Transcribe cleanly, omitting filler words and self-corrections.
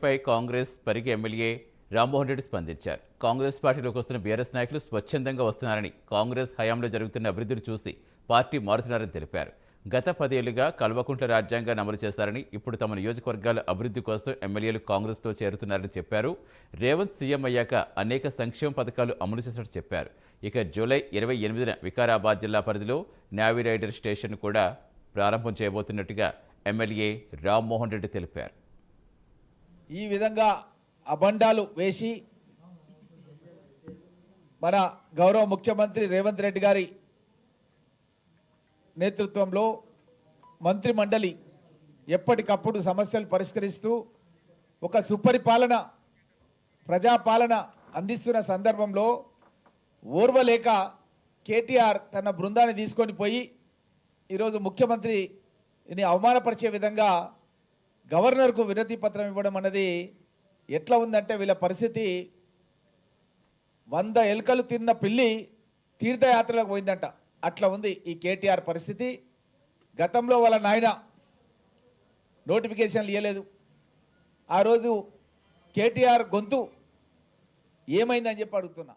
పై Congress Parigi MLA Rammohan Reddy స్పందించారు. కాంగ్రెస్ పార్టీలోకి వస్తున్న బీఆర్ఎస్ నాయకులు స్వచ్ఛందంగా వస్తున్నారని, కాంగ్రెస్ హయాంలో జరుగుతున్న అభివృద్ధిని చూసి పార్టీ మారుతున్నారని తెలిపారు. గత 10 ఏళ్లుగా కల్వకుంట్ల రాజ్యాంగాన్ని అమలు చేశారని, ఇప్పుడు తమ నియోజకవర్గాల అభివృద్ధి కోసం ఎమ్మెల్యేలు కాంగ్రెస్లో చేరుతున్నారని చెప్పారు. రేవంత్ సీఎం అయ్యాక అనేక సంక్షేమ పథకాలు అమలు చేసినట్టు చెప్పారు. ఇక జూలై 28న వికారాబాద్ జిల్లా పరిధిలో నావీ రైడర్ స్టేషన్ కూడా ప్రారంభం చేయబోతున్నట్టుగా ఎమ్మెల్యే రామ్మోహన్ రెడ్డి తెలిపారు. ఈ విధంగా అబండాలు వేసి మన గౌరవ ముఖ్యమంత్రి రేవంత్ రెడ్డి గారి నేతృత్వంలో మంత్రి మండలి ఎప్పటికప్పుడు సమస్యలు పరిష్కరిస్తూ ఒక సుపరిపాలన ప్రజాపాలన అందిస్తున్న సందర్భంలో ఓర్వలేక కేటీఆర్ తన బృందాన్ని తీసుకొని పోయి ఈరోజు ముఖ్యమంత్రిని అవమానపరిచే విధంగా గవర్నర్కు వినతి పత్రం ఇవ్వడం అన్నది ఎట్లా ఉందంటే వీళ్ళ పరిస్థితి 100 ఎలుకలు తిన్న పిల్లి తీర్థయాత్రలకు పోయిందంట. అట్లా ఉంది ఈ కేటీఆర్ పరిస్థితి. గతంలో వాళ్ళ నాయన నోటిఫికేషన్లు ఇవ్వలేదు. ఆ రోజు కేటీఆర్ గొంతు ఏమైందని చెప్పి అడుగుతున్నా.